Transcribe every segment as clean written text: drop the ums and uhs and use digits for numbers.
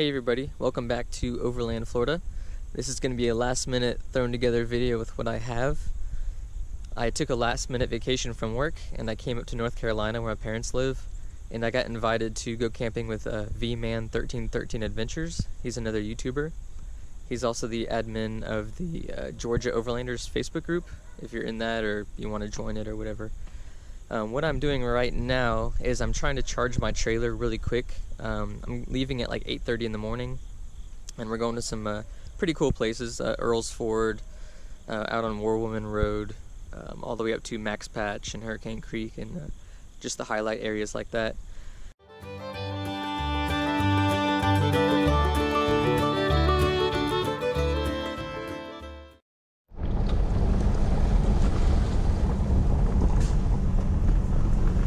Hey everybody, welcome back to Overland, Florida. This is going to be a last minute thrown together video with what I have. I took a last minute vacation from work and I came up to North Carolina where my parents live, and I got invited to go camping with Vman1313 Adventures. He's another YouTuber. He's also the admin of the Georgia Overlanders Facebook group, if you're in that or you want to join it or whatever. What I'm doing right now is I'm trying to charge my trailer really quick. I'm leaving at like 8:30 in the morning, and we're going to some pretty cool places. Earl's Ford, out on Warwoman Road, all the way up to Max Patch and Hurricane Creek, and just the highlight areas like that.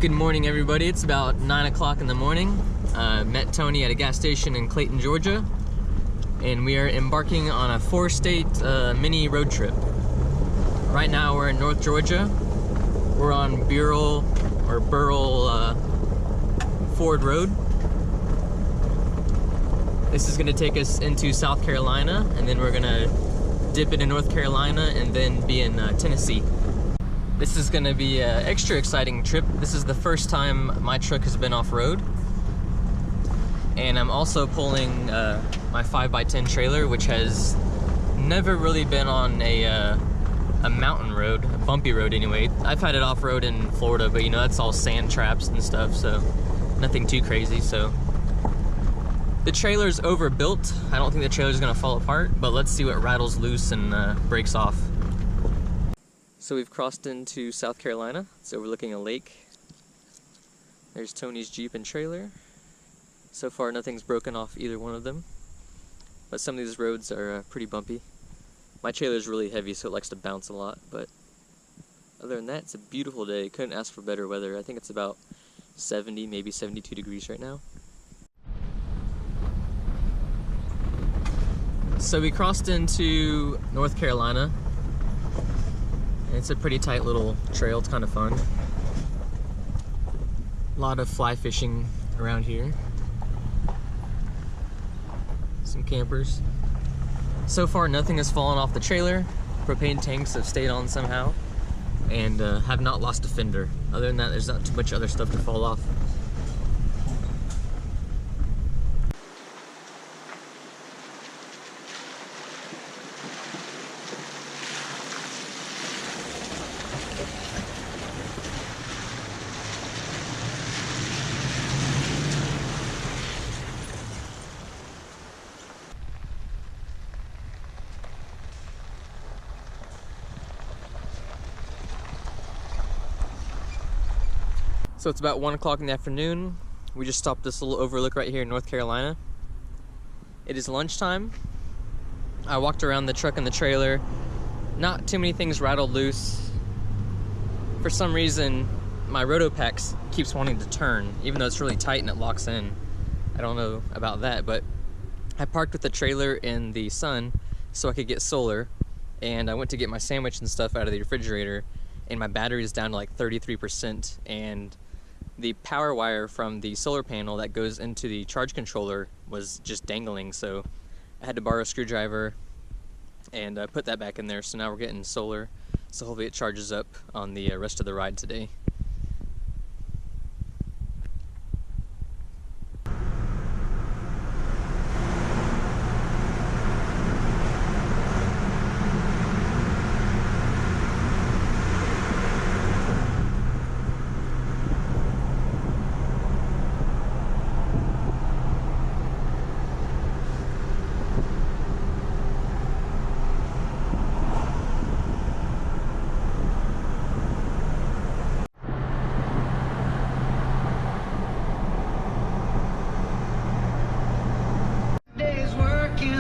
Good morning, everybody. It's about 9 o'clock in the morning. Met Tony at a gas station in Clayton, Georgia, and we are embarking on a 4-state mini road trip. Right now we're in North Georgia. We're on Burrell Ford Road. This is going to take us into South Carolina, and then we're going to dip into North Carolina and then be in Tennessee. This is going to be an extra exciting trip. This is the first time my truck has been off-road. And I'm also pulling my 5x10 trailer, which has never really been on a mountain road, a bumpy road anyway. I've had it off-road in Florida, but you know, that's all sand traps and stuff, so nothing too crazy. So the trailer's overbuilt. I don't think the trailer's going to fall apart, but let's see what rattles loose and breaks off. So we've crossed into South Carolina. It's overlooking a lake. There's Tony's Jeep and trailer. So far nothing's broken off either one of them, but some of these roads are pretty bumpy. My trailer's really heavy, so it likes to bounce a lot, but other than that, it's a beautiful day. Couldn't ask for better weather. I think it's about 70, maybe 72 degrees right now. So we crossed into North Carolina. It's a pretty tight little trail. It's kind of fun. A lot of fly fishing around here. Some campers. So far nothing has fallen off the trailer. Propane tanks have stayed on somehow and have not lost a fender. Other than that, there's not too much other stuff to fall off. So it's about 1 o'clock in the afternoon. We just stopped this little overlook right here in North Carolina. It is lunchtime. I walked around the truck and the trailer. Not too many things rattled loose. For some reason, my Rotopax keeps wanting to turn, even though it's really tight and it locks in. I don't know about that, but I parked with the trailer in the sun so I could get solar, and I went to get my sandwich and stuff out of the refrigerator, and my battery is down to like 33%, and the power wire from the solar panel that goes into the charge controller was just dangling, so I had to borrow a screwdriver and put that back in there. So now we're getting solar, so hopefully it charges up on the rest of the ride today.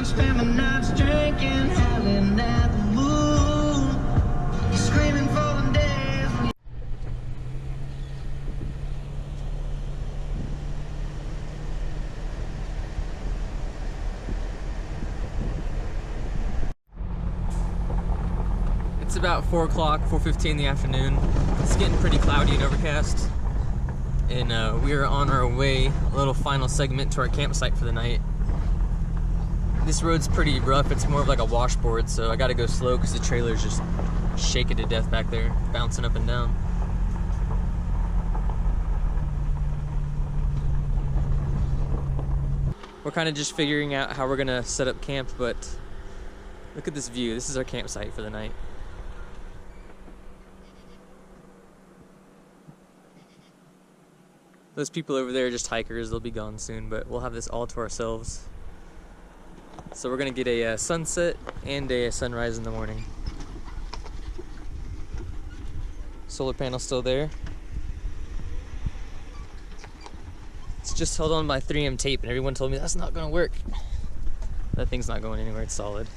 Spend my nights drinking, howling at the moon, screaming for the days. It's about 4 o'clock, 4:15 in the afternoon. It's getting pretty cloudy and overcast. And we are on our way, a little final segment to our campsite for the night. This road's pretty rough. It's more of like a washboard, so I gotta go slow because the trailer's just shaking to death back there, bouncing up and down. We're kind of just figuring out how we're gonna set up camp, but look at this view. This is our campsite for the night. Those people over there are just hikers. They'll be gone soon, but we'll have this all to ourselves. So we're gonna get a sunset and a sunrise in the morning. Solar panel still there. It's just held on by 3M tape, and everyone told me that's not gonna work. That thing's not going anywhere, it's solid.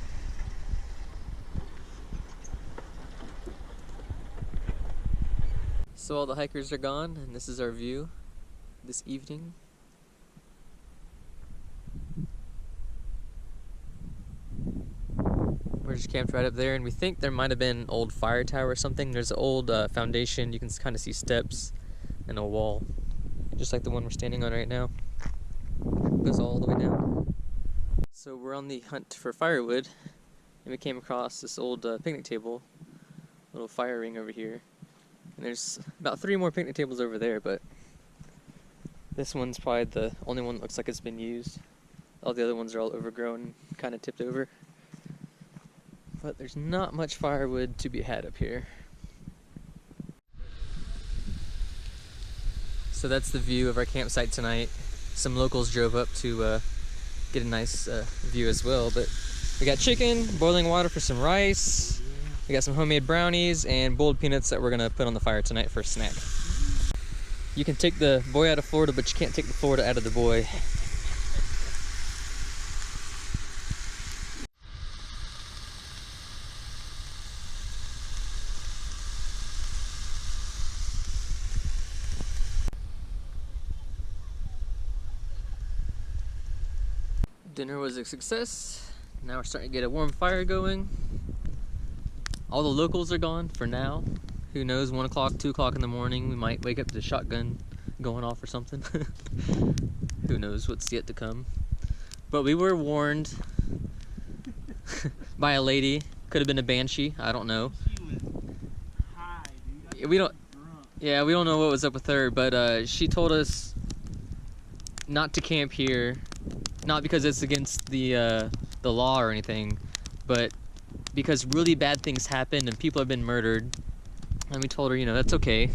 So all the hikers are gone, and this is our view this evening. We're just camped right up there, and we think there might have been an old fire tower or something. There's an old foundation. You can kind of see steps and a wall, just like the one we're standing on right now. It goes all the way down. So we're on the hunt for firewood, and we came across this old picnic table, little fire ring over here. And there's about 3 more picnic tables over there, but this one's probably the only one that looks like it's been used. All the other ones are all overgrown, kind of tipped over. But there's not much firewood to be had up here. So that's the view of our campsite tonight. Some locals drove up to get a nice view as well, but we got chicken, boiling water for some rice, we got some homemade brownies, and boiled peanuts that we're gonna put on the fire tonight for a snack. You can take the boy out of Florida, but you can't take the Florida out of the boy. Dinner was a success. Now we're starting to get a warm fire going. All the locals are gone for now. Who knows, 1 o'clock, 2 o'clock in the morning, we might wake up to the shotgun going off or something. Who knows what's yet to come. But we were warned by a lady. Could have been a banshee, I don't know. She was high, dude. We don't know what was up with her, but she told us not to camp here. Not because it's against the law or anything, but because really bad things happened and people have been murdered. And we told her, you know, that's okay.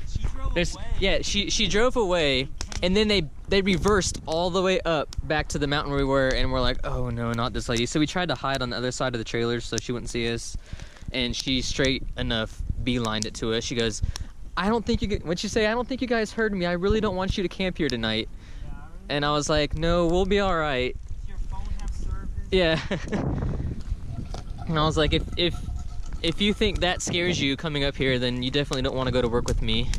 She drove away. Yeah, she drove away, and then they reversed all the way up back to the mountain where we were, and we're like, oh no, not this lady. So we tried to hide on the other side of the trailers so she wouldn't see us, and she straight enough beelined it to us. She goes, what'd she say? I don't think you guys heard me. I really don't want you to camp here tonight. And I was like, no, we'll be all right. Does your phone have service? Yeah. And I was like, if you think that scares you coming up here, then you definitely don't want to go to work with me.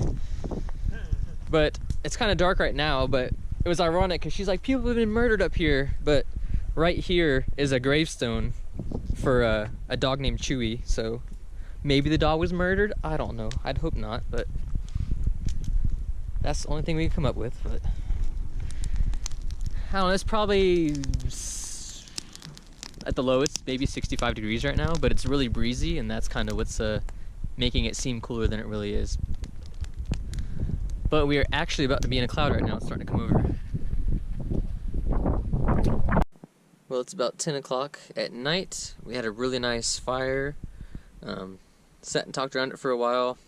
But it's kind of dark right now, but it was ironic because she's like, people have been murdered up here, but right here is a gravestone for a dog named Chewy, so maybe the dog was murdered? I don't know. I'd hope not, but that's the only thing we can come up with. But I don't know, it's probably at the lowest, maybe 65 degrees right now, but it's really breezy, and that's kind of what's making it seem cooler than it really is. But we are actually about to be in a cloud right now. It's starting to come over. Well, it's about 10 o'clock at night. We had a really nice fire. Sat and talked around it for a while.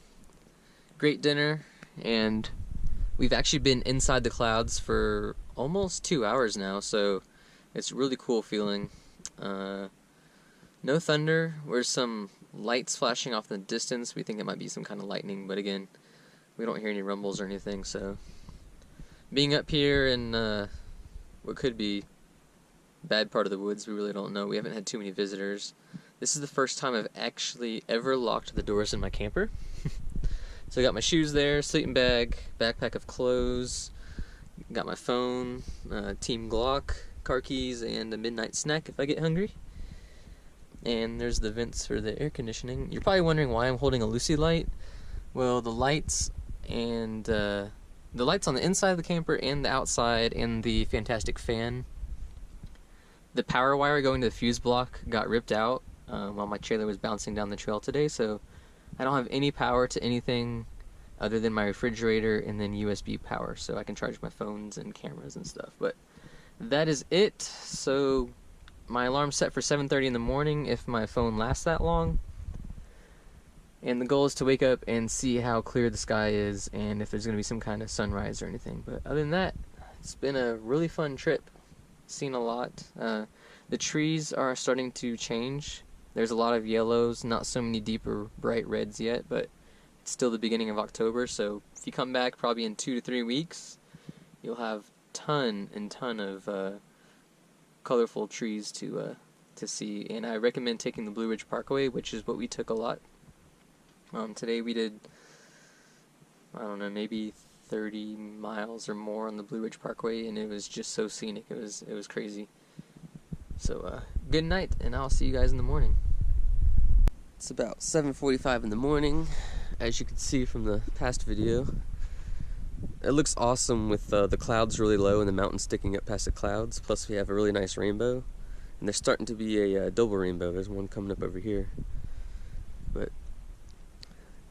Great dinner, and we've actually been inside the clouds for almost 2 hours now, so it's a really cool feeling. No thunder. There's some lights flashing off in the distance. We think it might be some kind of lightning, but again, we don't hear any rumbles or anything. So being up here in what could be bad part of the woods, we really don't know. We haven't had too many visitors. This is the first time I've actually ever locked the doors in my camper. So I got my shoes there, sleeping bag, backpack of clothes, got my phone, Team Glock, car keys, and a midnight snack if I get hungry. And there's the vents for the air conditioning. You're probably wondering why I'm holding a Lucy light. Well, the lights and the lights on the inside of the camper and the outside and the fantastic fan The power wire going to the fuse block got ripped out while my trailer was bouncing down the trail today, so I don't have any power to anything other than my refrigerator and then USB power, so I can charge my phones and cameras and stuff. But that is it. So my alarm's set for 7:30 in the morning if my phone lasts that long. And the goal is to wake up and see how clear the sky is and if there's going to be some kind of sunrise or anything. But other than that, it's been a really fun trip. Seen a lot. The trees are starting to change. There's a lot of yellows, not so many deeper bright reds yet, but it's still the beginning of October, so if you come back probably in 2 to 3 weeks, you'll have ton of colorful trees to see. And I recommend taking the Blue Ridge Parkway, which is what we took a lot. Today we did, I don't know, maybe 30 miles or more on the Blue Ridge Parkway, and it was just so scenic. It was crazy. So good night, and I'll see you guys in the morning. It's about 7:45 in the morning, as you can see from the past video. It looks awesome with the clouds really low and the mountains sticking up past the clouds. Plus we have a really nice rainbow, and there's starting to be a double rainbow. There's one coming up over here. But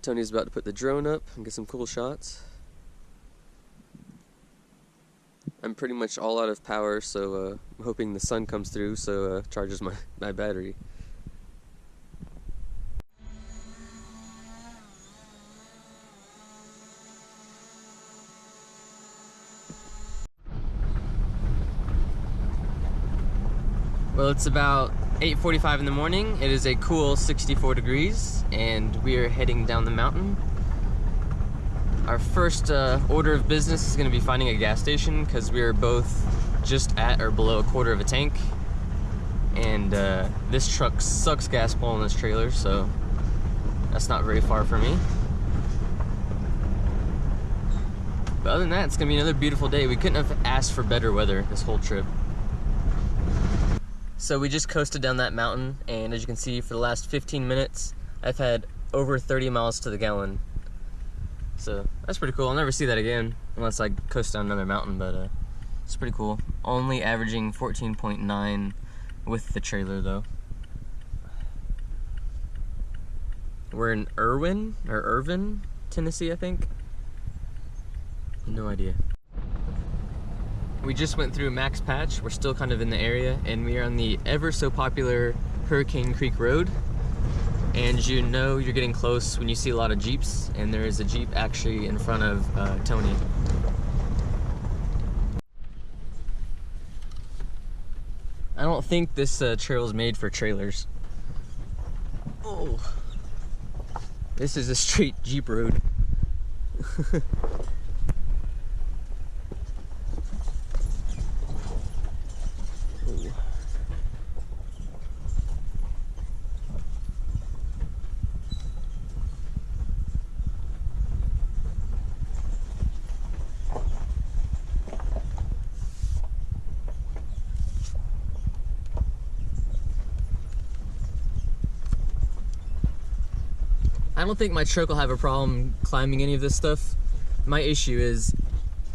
Tony's about to put the drone up and get some cool shots. I'm pretty much all out of power, so I'm hoping the sun comes through so charges my battery. Well, it's about 8:45 in the morning. It is a cool 64 degrees, and we are heading down the mountain. Our first order of business is going to be finding a gas station, because we are both just at or below a quarter of a tank. And this truck sucks gas pulling this trailer, so that's not very far for me. But other than that, it's going to be another beautiful day. We couldn't have asked for better weather this whole trip. So we just coasted down that mountain, and as you can see, for the last 15 minutes, I've had over 30 miles to the gallon. So that's pretty cool. I'll never see that again unless I coast down another mountain, but it's pretty cool. Only averaging 14.9 with the trailer though. We're in Irvin, Tennessee, I think. No idea. We just went through Max Patch. We're still kind of in the area, and we are on the ever so popular Hurricane Creek Road. And you know you're getting close when you see a lot of Jeeps, and there is a Jeep actually in front of Tony. I don't think this trail is made for trailers. Oh, this is a straight Jeep road. I don't think my truck will have a problem climbing any of this stuff. My issue is,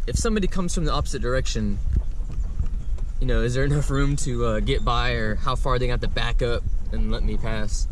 if somebody comes from the opposite direction, you know, is there enough room to get by, or how far they have to back up and let me pass?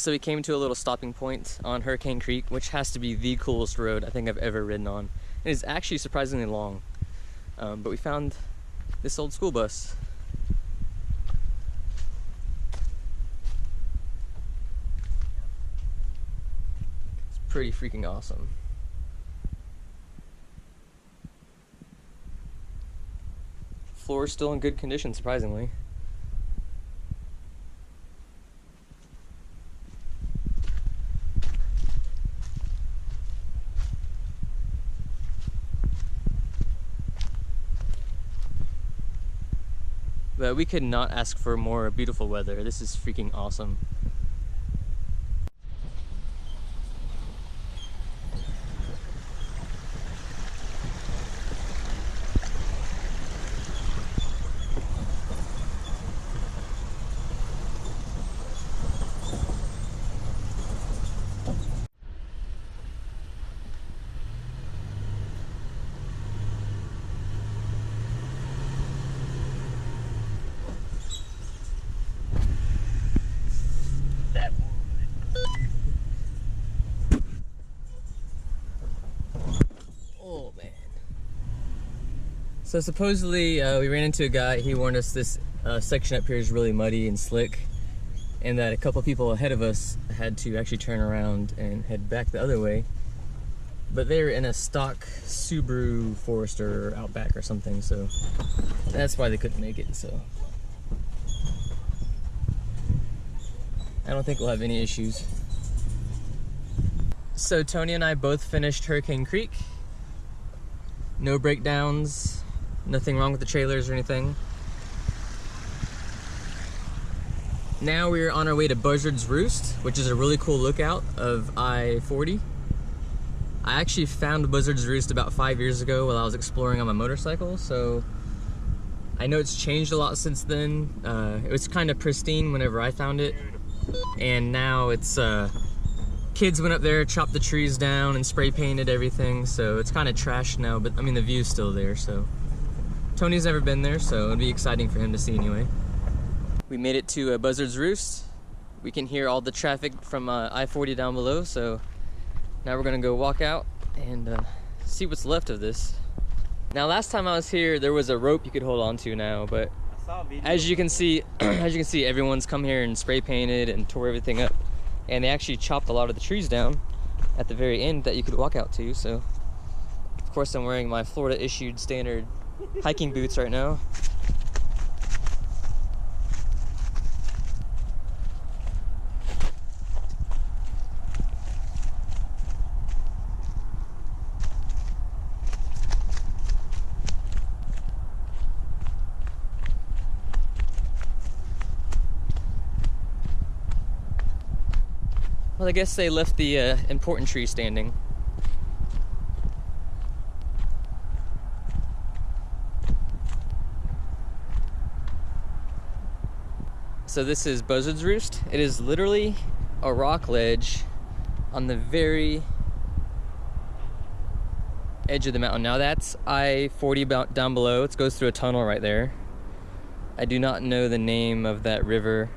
So we came to a little stopping point on Hurricane Creek, which has to be the coolest road I think I've ever ridden on. It is actually surprisingly long, but we found this old school bus. It's pretty freaking awesome. Floor is still in good condition, surprisingly. But we could not ask for more beautiful weather. This is freaking awesome. Oh man. So supposedly we ran into a guy. He warned us this section up here is really muddy and slick, and that a couple people ahead of us had to actually turn around and head back the other way. But they were in a stock Subaru Forester or Outback or something, so that's why they couldn't make it. So I don't think we'll have any issues. So Tony and I both finished Hurricane Creek. No breakdowns, nothing wrong with the trailers or anything. Now we're on our way to Buzzards Roost, which is a really cool lookout of I-40. I actually found Buzzards Roost about 5 years ago while I was exploring on my motorcycle, so I know it's changed a lot since then. It was kind of pristine whenever I found it, and now it's kids went up there, chopped the trees down and spray painted everything, so it's kind of trashed now, but I mean the view's still there. So Tony's never been there, so it'll be exciting for him to see anyway. We made it to Buzzards Roost. We can hear all the traffic from I-40 down below, so now we're gonna go walk out and see what's left of this. Now last time I was here there was a rope you could hold on to now, but as you can see everyone's come here and spray painted and tore everything up. And they actually chopped a lot of the trees down at the very end that you could walk out to. So, of course, I'm wearing my Florida issued standard hiking boots right now. Well, I guess they left the important tree standing. So this is Buzzards Roost. It is literally a rock ledge on the very edge of the mountain. Now that's I-40 down below. It goes through a tunnel right there. I do not know the name of that river.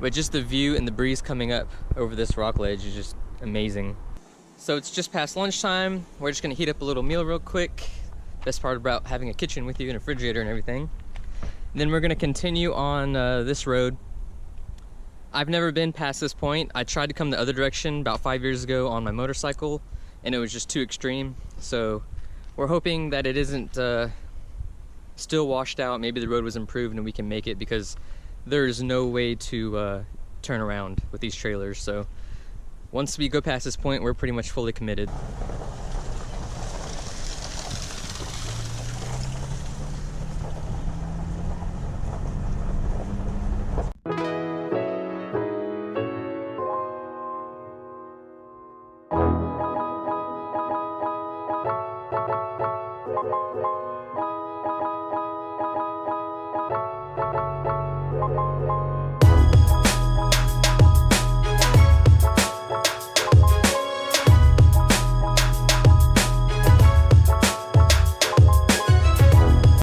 But just the view and the breeze coming up over this rock ledge is just amazing. So it's just past lunchtime. We're just gonna heat up a little meal real quick. Best part about having a kitchen with you and a refrigerator and everything. And then we're gonna continue on this road. I've never been past this point. I tried to come the other direction about 5 years ago on my motorcycle, and it was just too extreme. So we're hoping that it isn't still washed out. Maybe the road was improved and we can make it, because there's no way to turn around with these trailers. So once we go past this point, we're pretty much fully committed.